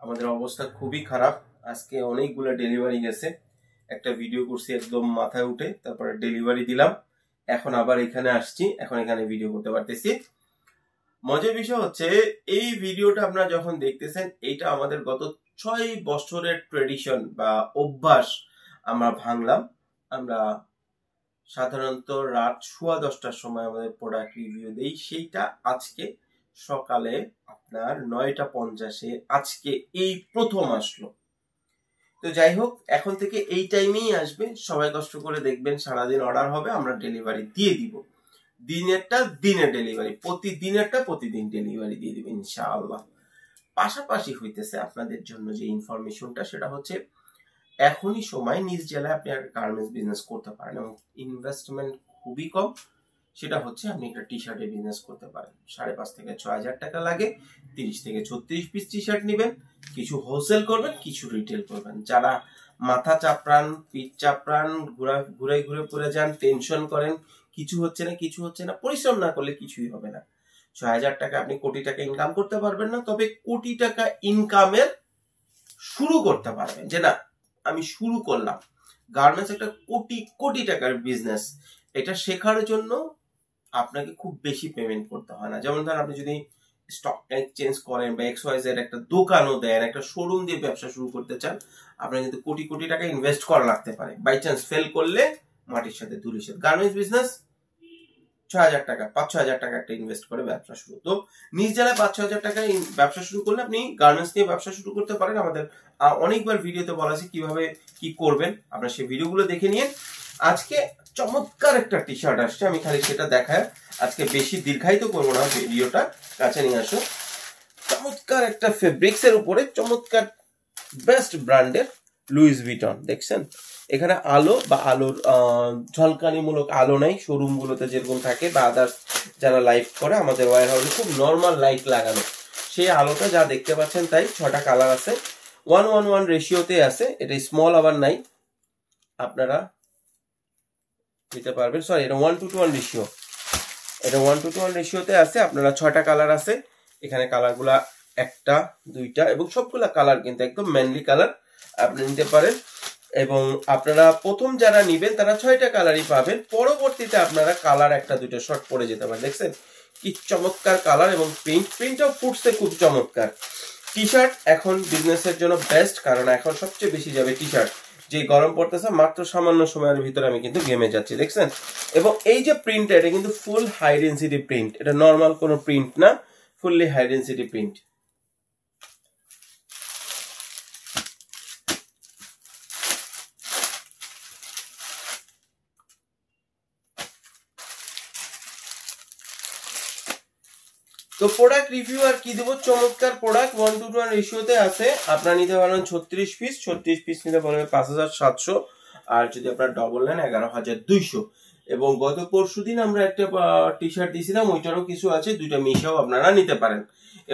আমাদের অবস্থা খুবই খারাপ। আজকে অনেকগুলো ডেলিভারি গেছে, একটা ভিডিও করছি একদম মাথায় উঠে, তারপরে ডেলিভারি দিলাম, এখন আবার এখানে আসছি, এখন এখানে ভিডিও করতে পারতেছি। মজার বিষয় হচ্ছে এই ভিডিওটা আপনারা যখন দেখতেছেন, এইটা আমাদের গত 6 বছরের ট্রেডিশন বা অভ্যাস আমরা ভাঙলাম। আমরা সাধারণত রাত 10:15টার সময় আমাদের প্রোডাক্ট রিভিউ দেই, সেইটা আজকে সকালে আপনার 9:50-এ আজকে এই প্রথম আসলো। তো যাই হোক, এখন থেকে এই টাইমেই আসবে, সবাই কষ্ট করে দেখবেন, সারাদিন অর্ডার হবে, আমরা ডেলিভারি দিয়ে দিব। দিনেরটা দিনে ডেলিভারি, প্রতিদিনেরটা প্রতিদিন ডেলিভারি দিয়ে দিব ইনশাআল্লাহ। পাশাপাশি হইতেছে আপনাদের জন্য যে ইনফরমেশনটা, সেটা হচ্ছে এখনই সময় নিজ জেলায় আপনি একটা গার্মেন্টস বিজনেস করতে পারেন এবং ইনভেস্টমেন্ট খুবই কম। সেটা হচ্ছে আপনি একটা টি শার্টের বিজনেস করতে পারেন। 5,500 থেকে 6,000 টাকা লাগে। 30 থেকে 36 পিস টি শার্ট নেবেন, কিছু হোলসেল করবেন, কিছু রিটেল করবেন। যারা মাথা চাপড়ান, পিঠ চাপড়ান, ঘুরে ঘুরে পড়ে যান, টেনশন করেন, কিছু হচ্ছে না, পরিশ্রম না করলে কিছুই হবে না। 6,000 টাকা আপনি কোটি টাকা ইনকাম করতে পারবেন না, তবে কোটি টাকা ইনকামের শুরু করতে পারবেন। যে না, আমি শুরু করলাম। গার্মেন্টস একটা কোটি কোটি টাকার বিজনেস। এটা শেখার জন্য আপনাকে খুব বেশি পেমেন্ট করতে হয় না। যেমন ধরেন আপনি যদি স্টক এক্সচেঞ্জ করেন বা XYZ একটা দোকানও দেন, একটা শোরুম দিয়ে ব্যবসা শুরু করতে চান, আপনার কিন্তু কোটি কোটি টাকা ইনভেস্ট করা লাগতে পারে। বাই চান্স ফেল করলে মাটির সাথে ধুলির সাথে। গার্মেন্টস বিজনেস 6,000 টাকা, 5-6,000 টাকা একটা ইনভেস্ট করে ব্যবসা শুরু। তো নিজ জেলায় 5-6,000 টাকা ব্যবসা শুরু করলে আপনি গার্মেন্টস নিয়ে ব্যবসা শুরু করতে পারেন। আমাদের অনেকবার ভিডিওতে বলা আছে কিভাবে কি করবেন, আপনারা সেই ভিডিওগুলো দেখে নিন। আজকে চমৎকার একটা টি শার্ট আসছে, আমি খালি সেটা দেখায় আজকে বেশি দীর্ঘায়িত করবো না, ভিডিওটা কাছে নিয়ে আসো। চমৎকার একটা ফেব্রিক্স এর উপরে চমৎকার বেস্ট ব্র্যান্ডের লুইস ভিটন, দেখছেন? এখানে আলো বা আলোর ঝলকানিমূলক আলো নাই শোরুম গুলোতে যেরকম থাকে, বা আদার্স যারা লাইভ করে, আমাদের ওয়্যার হাউসে খুব নর্মাল লাইট লাগানো। সেই আলোটা যা দেখতে পাচ্ছেন তাই। 6টা কালার আছে, 1:1 রেশিওতে আছে। এটা স্মল আবার নাই, আপনারা নিতে পারবেন। সরি, এটা 1:1 রেশিও, এটা 1:1 রেশিওতে আছে। আপনারা 6টা কালার আছে এখানে। কালারগুলা 1টা 2টা এবং সবগুলা কালার কিন্তু একদম ম্যানলি কালার, আপনি নিতে পারেন। এবং আপনারা প্রথম যারা নিবেন তারা 6টা কালারই পাবেন। পরবর্তীতে আপনারা কালার 1-2টা শর্ট পরে যেতে পারেন। দেখছেন কি চমৎকার কালার, এবং প্রিন্টটাও ফুটছে খুব চমৎকার। টি শার্ট এখন বিজনেসের জন্য বেস্ট, কারণ এখন সবচেয়ে বেশি যাবে টি শার্ট। যে গরম পড়তেছে, মাত্র সামান্য সময়ের ভিতরে আমি কিন্তু গেমে যাচ্ছি, দেখছেন? এবং এই যে প্রিন্টটা, এটা কিন্তু ফুল হাই ডেনসিটি প্রিন্ট, এটা নর্মাল কোনো প্রিন্ট না, ফুললি হাই ডেনসিটি প্রিন্ট। তো প্রোডাক্ট রিভিউ আর কি দেবো, চমৎকার প্রোডাক্ট 1:1 রেশিওতে আছে। আপনারা নিতে পারবেন 36 পিস, 36 পিস নিতে পারবেন 5,700, আর যদি আপনার ডবল নেন 11,200। এবং গত পরশুদিন আমরা একটা টি শার্ট দিয়েছিলাম, ওইটারও কিছু আছে, 2টা মিশাও আপনারা নিতে পারেন।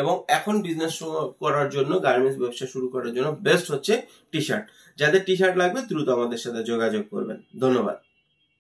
এবং এখন বিজনেস করার জন্য, গার্মেন্টস ব্যবসা শুরু করার জন্য বেস্ট হচ্ছে টি শার্ট। যাদের টি শার্ট লাগবে দ্রুত আমাদের সাথে যোগাযোগ করবেন। ধন্যবাদ।